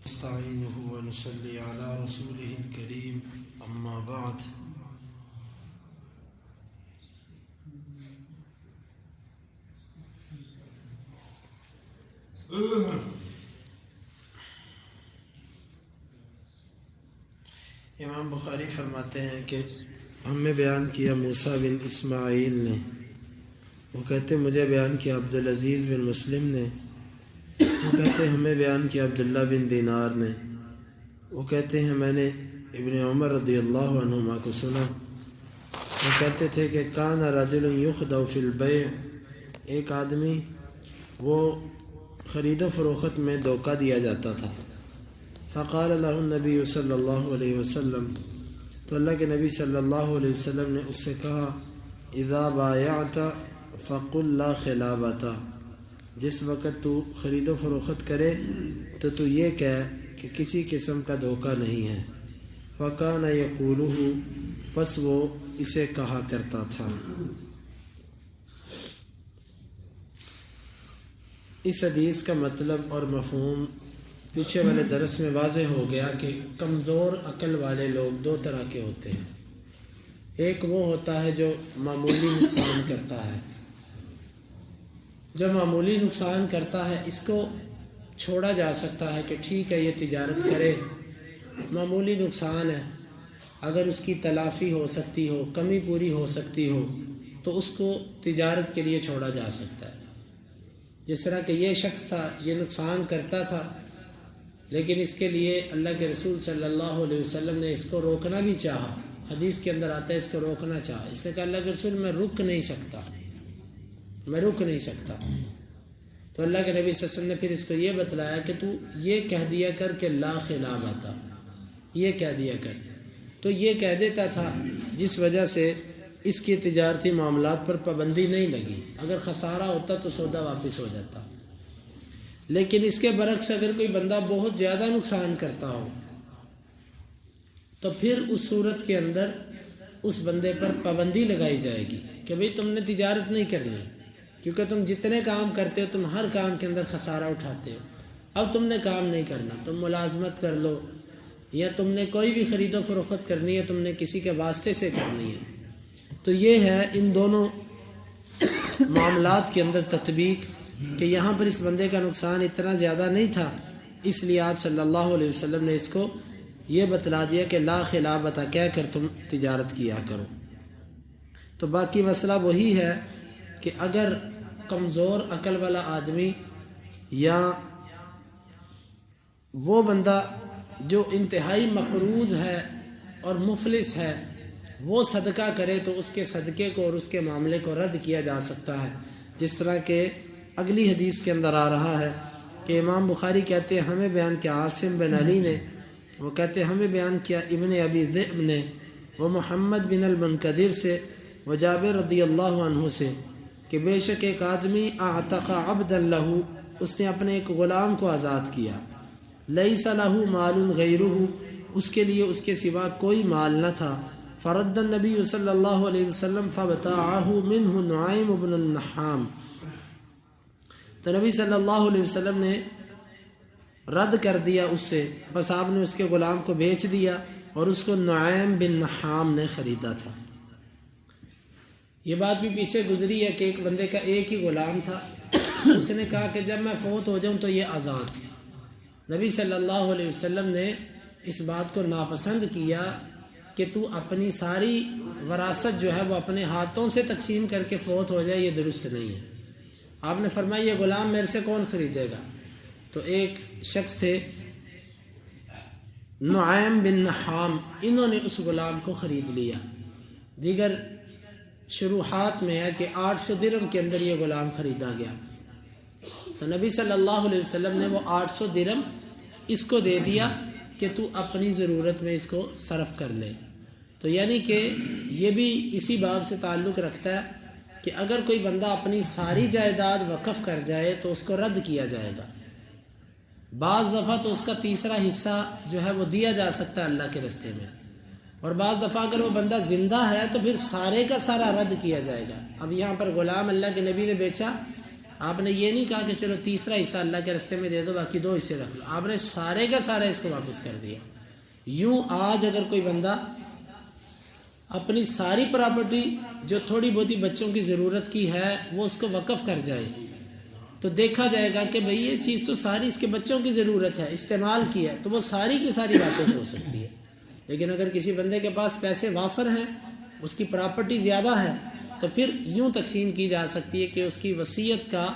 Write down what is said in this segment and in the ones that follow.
نستعينه ونصلي على رسوله الكريم أما بعد امام بخاری فرماتے ہیں کہ ہمیں بیان کیا موسیٰ بن اسماعیل نے، وہ کہتے مجھے بیان کیا عبدالعزیز بن مسلم نے، وہ کہتے ہمیں بیان کیا عبداللہ بن دینار نے، وہ کہتے ہیں میں نے ابن عمر رضی اللہ عنہما کو سنا، وہ کہتے تھے کہ کان رجل یخدع فی البیع، ایک آدمی وہ خرید و فروخت میں دھوکہ دیا جاتا تھا۔ فقال له النبی صلی اللہ علیہ وسلم، تو اللہ کے نبی صلی اللہ علیہ وسلم نے اس سے کہا اذا بایعت فقل لا خلابۃ، جس وقت تو خرید و فروخت کرے تو یہ کہہ کہ کسی قسم کا دھوکہ نہیں ہے۔ فکان یقولہ، پس وہ اسے کہا کرتا تھا۔ اس حدیث کا مطلب اور مفہوم پیچھے والے درس میں واضح ہو گیا کہ کمزور عقل والے لوگ دو طرح کے ہوتے ہیں۔ ایک وہ ہوتا ہے جو معمولی نقصان کرتا ہے، جو معمولی نقصان کرتا ہے اس کو چھوڑا جا سکتا ہے کہ ٹھیک ہے یہ تجارت کرے، معمولی نقصان ہے، اگر اس کی تلافی ہو سکتی ہو، کمی پوری ہو سکتی ہو تو اس کو تجارت کے لیے چھوڑا جا سکتا ہے۔ جس طرح کہ یہ شخص تھا، یہ نقصان کرتا تھا، لیکن اس کے لیے اللہ کے رسول صلی اللہ علیہ وسلم نے اس کو روکنا بھی چاہا۔ حدیث کے اندر آتا ہے اس کو روکنا چاہا، اس نے کہا اللہ کے رسول میں رک نہیں سکتا، میں رک نہیں سکتا۔ تو اللہ کے نبی صلی اللہ علیہ وسلم نے پھر اس کو یہ بتلایا کہ تو یہ کہہ دیا کر کہ لا خلابۃ، یہ کہہ دیا کر۔ تو یہ کہہ دیتا تھا جس وجہ سے اس کی تجارتی معاملات پر پابندی نہیں لگی، اگر خسارہ ہوتا تو سودا واپس ہو جاتا۔ لیکن اس کے برعکس اگر کوئی بندہ بہت زیادہ نقصان کرتا ہو تو پھر اس صورت کے اندر اس بندے پر پابندی لگائی جائے گی کہ بھئی تم نے تجارت نہیں کرنی، کیونکہ تم جتنے کام کرتے ہو تم ہر کام کے اندر خسارہ اٹھاتے ہو، اب تم نے کام نہیں کرنا، تم ملازمت کر لو، یا تم نے کوئی بھی خرید و فروخت کرنی ہے تم نے کسی کے واسطے سے کرنی ہے۔ تو یہ ہے ان دونوں معاملات کے اندر تطبیق کہ یہاں پر اس بندے کا نقصان اتنا زیادہ نہیں تھا، اس لیے آپ صلی اللہ علیہ وسلم نے اس کو یہ بتلا دیا کہ لا خلابۃ کہہ کر تم تجارت کیا کرو۔ تو باقی مسئلہ وہی ہے کہ اگر کمزور عقل والا آدمی یا وہ بندہ جو انتہائی مقروض ہے اور مفلس ہے وہ صدقہ کرے تو اس کے صدقے کو اور اس کے معاملے کو رد کیا جا سکتا ہے، جس طرح کہ اگلی حدیث کے اندر آ رہا ہے کہ امام بخاری کہتے ہیں ہمیں بیان کیا عاصم بن علی نے، وہ کہتے ہیں ہمیں بیان کیا ابن ابی ذئب نے، وہ محمد بن المنکدر سے، وہ جابر رضی اللہ عنہ سے کہ بے شک ایک آدمی اعتق عبدا لہ، اس نے اپنے ایک غلام کو آزاد کیا، لیس لہ مال غیرہ، اس کے لیے اس کے سوا کوئی مال نہ تھا، فرد النبی صلی اللہ علیہ وسلم فبتاعہ منہ نعیم بن النحام، تو نبی صلی اللہ علیہ وسلم نے رد کر دیا اس سے، بس آپ نے اس کے غلام کو بیچ دیا اور اس کو نعیم بن نحام نے خریدا تھا۔ یہ بات بھی پیچھے گزری ہے کہ ایک بندے کا ایک ہی غلام تھا، اس نے کہا کہ جب میں فوت ہو جاؤں تو یہ آزاد۔ نبی صلی اللہ علیہ وسلم نے اس بات کو ناپسند کیا کہ تو اپنی ساری وراثت جو ہے وہ اپنے ہاتھوں سے تقسیم کر کے فوت ہو جائے، یہ درست نہیں ہے۔ آپ نے فرمایا یہ غلام میرے سے کون خریدے گا؟ تو ایک شخص تھے نعیم بن نحام، انہوں نے اس غلام کو خرید لیا۔ دیگر شروحات میں ہے کہ 800 درہم کے اندر یہ غلام خریدا گیا، تو نبی صلی اللہ علیہ وسلم نے وہ 800 درہم اس کو دے دیا کہ تو اپنی ضرورت میں اس کو صرف کر لے۔ تو یعنی کہ یہ بھی اسی باب سے تعلق رکھتا ہے کہ اگر کوئی بندہ اپنی ساری جائیداد وقف کر جائے تو اس کو رد کیا جائے گا، بعض دفعہ تو اس کا تیسرا حصہ جو ہے وہ دیا جا سکتا ہے اللہ کے راستے میں، اور بعض دفعہ اگر وہ بندہ زندہ ہے تو پھر سارے کا سارا رد کیا جائے گا۔ اب یہاں پر غلام اللہ کے نبی نے بیچا آپ نے یہ نہیں کہا کہ چلو تیسرا حصہ اللہ کے راستے میں دے دو، باقی 2 حصے رکھ لو، آپ نے سارے کا سارا اس کو واپس کر دیا۔ یوں آج اگر کوئی بندہ اپنی ساری پراپرٹی جو تھوڑی بہت ہی بچوں کی ضرورت کی ہے وہ اس کو وقف کر جائے تو دیکھا جائے گا کہ بھئی یہ چیز تو ساری اس کے بچوں کی ضرورت ہے، استعمال کی ہے، تو وہ ساری کی ساری واپس ہو سکتی ہے۔ لیکن اگر کسی بندے کے پاس پیسے وافر ہیں، اس کی پراپرٹی زیادہ ہے، تو پھر یوں تقسیم کی جا سکتی ہے کہ اس کی وصیت کا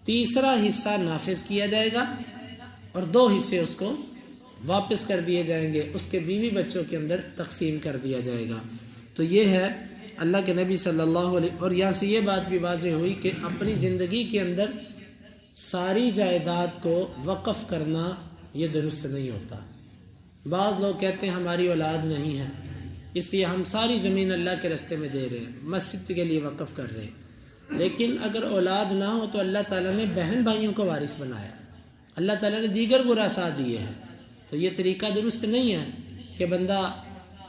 تیسرا حصہ نافذ کیا جائے گا اور 2 حصے اس کو واپس کر دیے جائیں گے، اس کے بیوی بچوں کے اندر تقسیم کر دیا جائے گا۔ تو یہ ہے اللہ کے نبی صلی اللہ علیہ، اور یہاں سے یہ بات بھی واضح ہوئی کہ اپنی زندگی کے اندر ساری جائیداد کو وقف کرنا یہ درست نہیں ہوتا۔ بعض لوگ کہتے ہیں ہماری اولاد نہیں ہے اس لیے ہم ساری زمین اللہ کے راستے میں دے رہے ہیں، مسجد کے لیے وقف کر رہے ہیں۔ لیکن اگر اولاد نہ ہو تو اللہ تعالیٰ نے بہن بھائیوں کو وارث بنایا، اللہ تعالیٰ نے دیگر وراثاء دیے ہیں، تو یہ طریقہ درست نہیں ہے کہ بندہ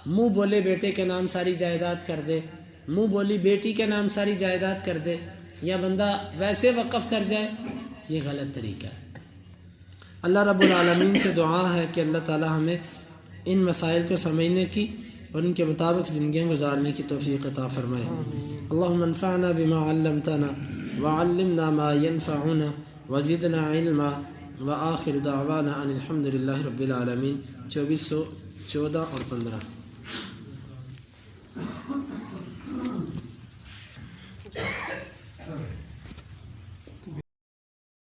منہ بولے بیٹے کے نام ساری جائیداد کر دے، منہ بولی بیٹی کے نام ساری جائیداد کر دے، یا بندہ ویسے وقف کر جائے، یہ غلط طریقہ ہے۔ اللہ رب العالمین سے دعا ہے کہ اللہ تعالیٰ ہمیں ان مسائل کو سمجھنے کی اور ان کے مطابق زندگیاں گزارنے کی توفیق عطا فرمائے۔ اللہم انفعنا بما علمتنا وعلمنا ما ينفعنا وزدنا علما وآخر دعوانا ان الحمد للہ رب العالمین۔ 2414 اور 15